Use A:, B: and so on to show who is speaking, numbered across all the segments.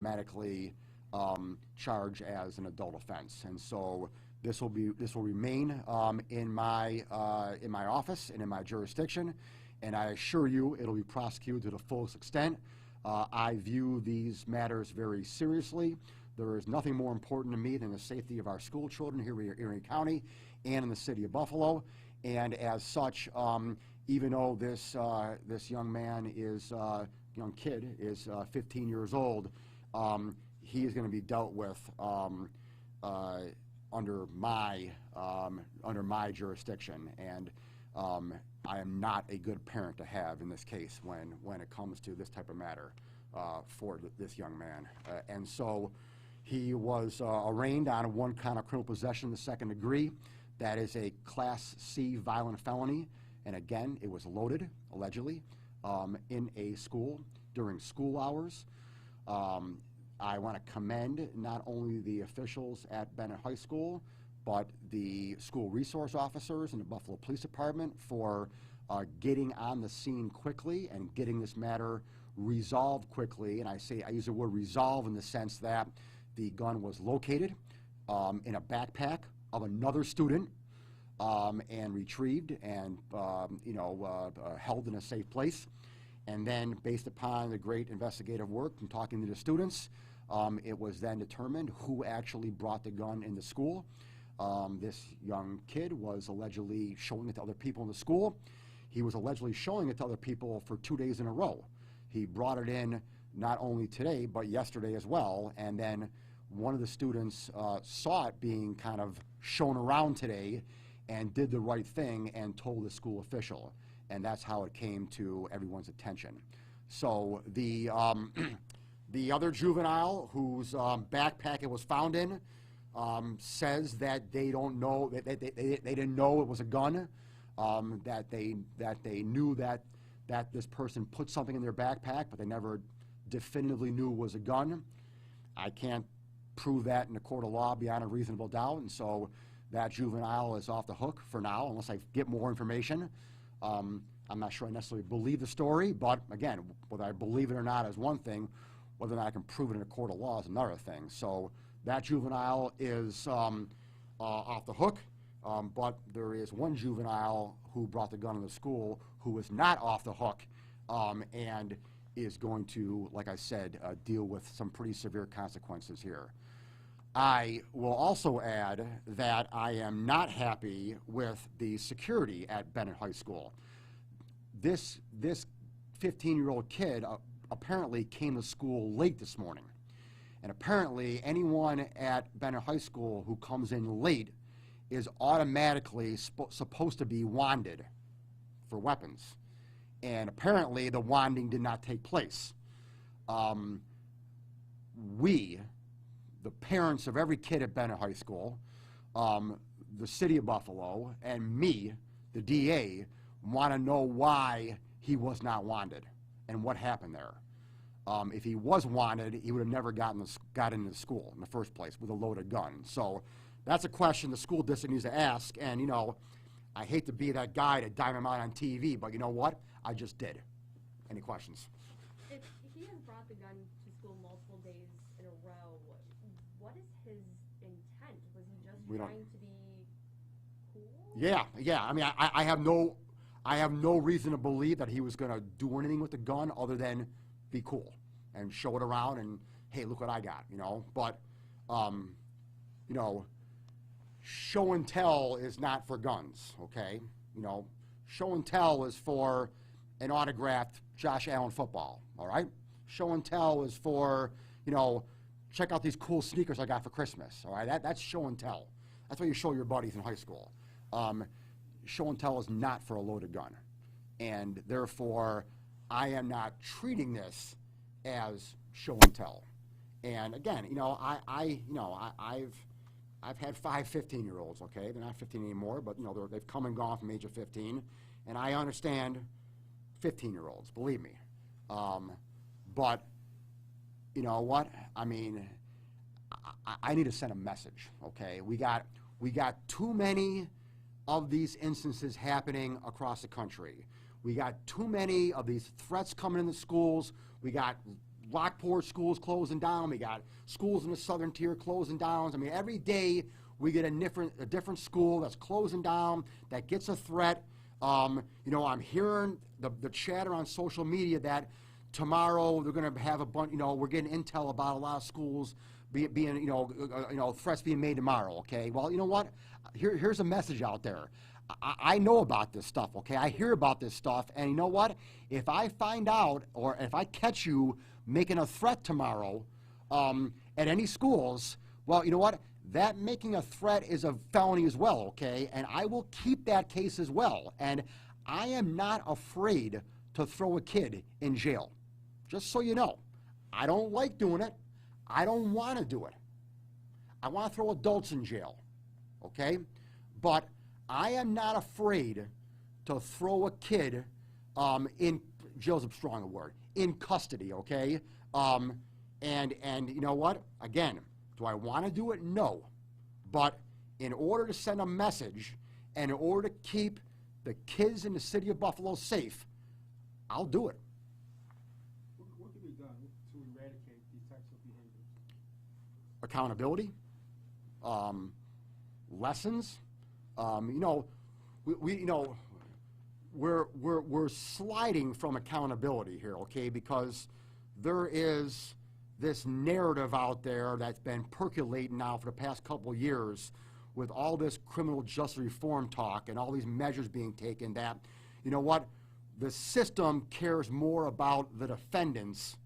A: automatically charged as an adult offense. And so this will remain in my office and in my jurisdiction, and I assure you it'll be prosecuted to the fullest extent. I view these matters very seriously. There is nothing more important to me than the safety of our school children here in Erie County and in the city of Buffalo. And as such, even though this young kid is 15 years old, he is going to be dealt with under my jurisdiction, and I am not a good parent to have in this case when it comes to this type of matter for this young man. And so he was arraigned on one count of criminal possession in the second degree. That is a Class C violent felony, and again, it was loaded, allegedly, in a school during school hours. I want to commend not only the officials at Bennett High School, but the school resource officers and the Buffalo Police Department for getting on the scene quickly and getting this matter resolved quickly. And I use the word resolve in the sense that the gun was located in a backpack of another student and retrieved and held in a safe place. And then, based upon the great investigative work and talking to the students, it was then determined who actually brought the gun in the school. This young kid was allegedly showing it to other people in the school. He was allegedly showing it to other people for 2 days in a row. He brought it in not only today, but yesterday as well. And then one of the students saw it being kind of shown around today and did the right thing and told the school official. And that's how it came to everyone's attention. So the other juvenile whose backpack it was found in says that they don't know, that they didn't know it was a gun, that they knew that this person put something in their backpack, but they never definitively knew it was a gun. I can't prove that in a court of law beyond a reasonable doubt, and so that juvenile is off the hook for now unless I get more information. I'm not sure I necessarily believe the story, but again, whether I believe it or not is one thing. Whether or not I can prove it in a court of law is another thing. So that juvenile is off the hook, but there is one juvenile who brought the gun in the school who is not off the hook and is going to, like I said, deal with some pretty severe consequences here. I will also add that I am not happy with the security at Bennett High School. This 15-year-old kid apparently came to school late this morning. And apparently anyone at Bennett High School who comes in late is automatically supposed to be wanded for weapons. And apparently the wanding did not take place. We, the parents of every kid at Bennett High School, the city of Buffalo, and me, the DA, want to know why he was not wanted and what happened there. If he was wanted, he would have never got into school in the first place with a loaded gun. So that's a question the school district needs to ask. And, I hate to be that guy to dime him out on TV, but you know what? I just did. Any questions?
B: If he has brought the gun to school multiple days in a row, what is his intent? Was he just trying to be cool?
A: Yeah. I mean, I have no reason to believe that he was going to do anything with the gun other than be cool and show it around and, hey, look what I got, But, show and tell is not for guns, okay? Show and tell is for an autographed Josh Allen football, all right? Show and tell is for, check out these cool sneakers I got for Christmas, all right? That's show and tell. That's what you show your buddies in high school. Show and tell is not for a loaded gun. And therefore, I am not treating this as show and tell. And again, I've had 5 15-year-olds, okay? They're not 15 anymore, but they've come and gone from the age of 15, and I understand 15-year-olds, believe me. But you know what? I mean, I need to send a message, okay? We got too many of these instances happening across the country. We got too many of these threats coming in the schools. We got Rockport schools closing down. We got schools in the southern tier closing down. I mean, every day we get a different school that's closing down, that gets a threat. You know, I'm hearing the chatter on social media that tomorrow they're going to have a bunch, you know, we're getting intel about a lot of schools being, you know, threats being made tomorrow, okay? Well, you know what? Here's a message out there. I know about this stuff, okay? I hear about this stuff, and you know what? If I find out, or if I catch you making a threat tomorrow at any schools, well, you know what? That making a threat is a felony as well, okay? And I will keep that case as well. And I am not afraid to throw a kid in jail. Just so you know. I don't like doing it. I don't want to do it. I want to throw adults in jail, okay? But I am not afraid to throw a kid in, jail's a stronger word, in custody, okay? And you know what? Again, do I want to do it? No. But in order to send a message and in order to keep the kids in the city of Buffalo safe, I'll do it.
C: What can be done to eradicate these types of behaviors?
A: Accountability, lessons. You know, we're sliding from accountability here, okay? Because there is this narrative out there that's been percolating now for the past couple of years with all this criminal justice reform talk and all these measures being taken that, you know what, the system cares more about the defendants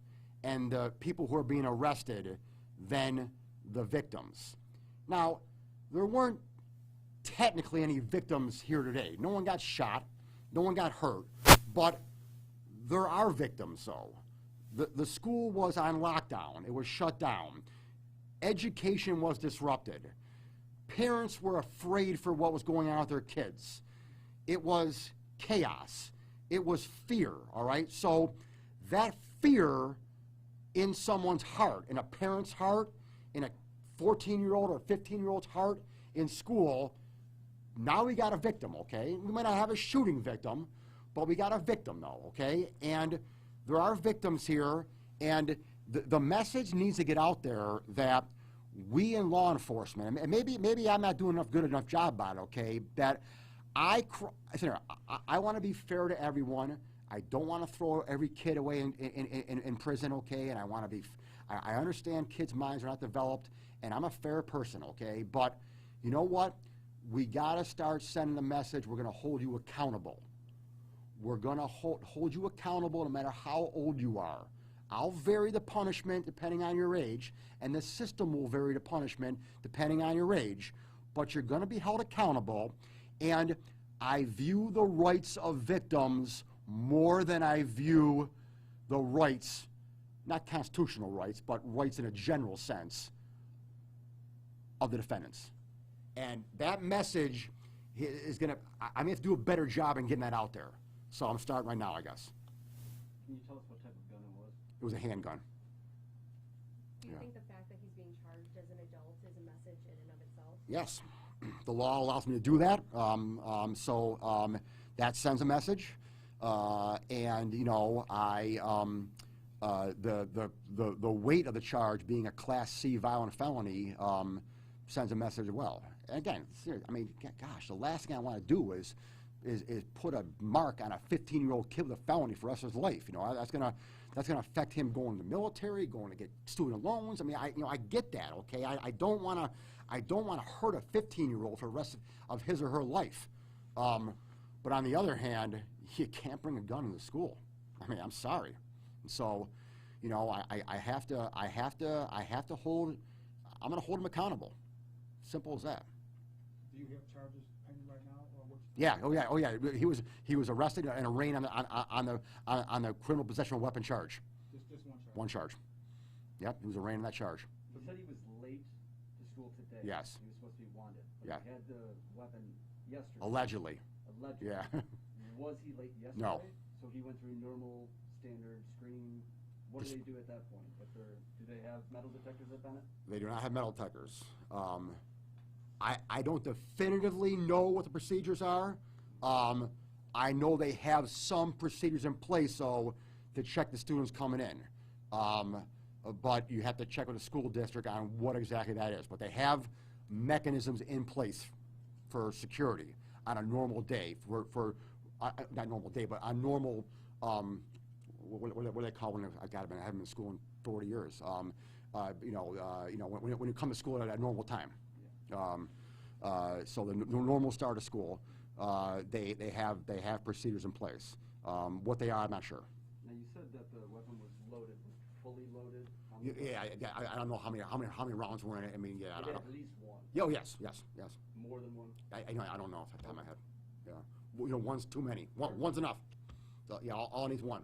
A: and the people who are being arrested than the victims. Now, there weren't technically any victims here today. No one got shot, no one got hurt, but there are victims though. The school was on lockdown. It was shut down. Education was disrupted. Parents were afraid for what was going on with their kids. It was chaos. It was fear, all right? So that fear in someone's heart, in a parent's heart, in a 14-year-old or 15-year-old's heart in school, now we got a victim, okay? We might not have a shooting victim, but we got a victim though, okay? And there are victims here, and the message needs to get out there that we in law enforcement, and maybe I'm not doing good enough job about it, okay, that I want to be fair to everyone. I don't want to throw every kid away in prison, okay, and I understand kids' minds are not developed, and I'm a fair person, okay, but you know what? We got to start sending the message, we're going to hold you accountable. We're going to hold you accountable no matter how old you are. I'll vary the punishment depending on your age, and the system will vary the punishment depending on your age, but you're going to be held accountable, and I view the rights of victims more than I view the rights, not constitutional rights, but rights in a general sense, of the defendants. And that message is going to, I'm going to have to do a better job in getting that out there. So I'm starting right now, I guess.
C: Can you tell us what type of gun it was?
A: It was a handgun.
B: Do you think the fact that he's being charged as an adult is a message in and of itself?
A: Yes. The law allows me to do that. So that sends a message. And, you know, the weight of the charge being a Class C violent felony sends a message as well. And again, I mean, gosh, the last thing I want to do is put a mark on a 15-year-old kid with a felony for the rest of his life. You know, that's gonna affect him going to the military, going to get student loans. I mean, I get that. Okay, I don't want to hurt a 15-year-old for the rest of his or her life. But on the other hand, you can't bring a gun into school. I mean, I'm sorry. And so, you know, I have to hold. I'm going to hold him accountable. Simple as that.
C: Do you have charges pending right now, or what?
A: Yeah. Oh yeah. He was arrested and arraigned on the criminal possession of a weapon charge.
C: Just one charge.
A: One charge. Yep. He was arraigned on that charge.
D: He said he was late to school today.
A: Yes.
D: He was supposed to be wanted. But
A: Yeah.
D: he had the weapon yesterday.
A: Allegedly.
D: Allegedly.
A: Yeah.
D: Was he late yesterday?
A: No.
D: So he went through normal standard screening. What do they do at that point? Do they have metal detectors at Bennett?
A: They do not have metal detectors. I don't definitively know what the procedures are. I know they have some procedures in place, so to check the students coming in. But you have to check with the school district on what exactly that is. But they have mechanisms in place for security on a normal day, not normal day, but on normal, what do they call when I haven't been in school in 40 years. When you come to school at a normal time. So the normal start of school, they have procedures in place. What they are, I'm not sure.
D: Now you said that the weapon was loaded, was fully loaded.
A: I don't know how many rounds were in it. I mean, yeah, I don't know.
D: At least one.
A: Oh, yes.
D: More than one.
A: I don't know off the top of my head. Yeah, one's too many. One's enough. So, yeah, all needs one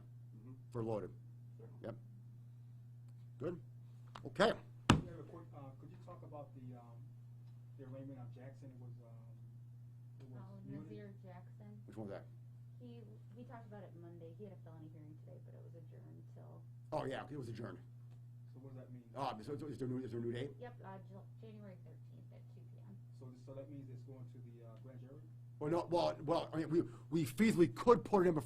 A: for loaded.
D: Sure.
A: Yep. Good. Okay.
C: Yeah, real quick, could you talk about the arraignment of Jackson? It was muted.
B: Nazir Jackson.
A: Which one was that?
E: We talked about it Monday. He had a felony hearing today, but it was adjourned till.
A: Oh yeah, it was adjourned.
C: So what does that mean?
A: So is there a new date?
E: Yep, January 13th at 2 p.m.
C: So that means it's going to the grand jury?
A: Well, no. Well. I mean, we feasibly could put it in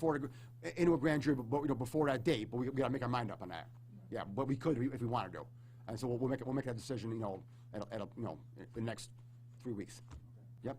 A: into a grand jury, but before that date. But we got to make our mind up on that. Yeah, but we could if we wanted to. And so we'll make that decision. In the next 3 weeks.
C: Okay.
A: Yep.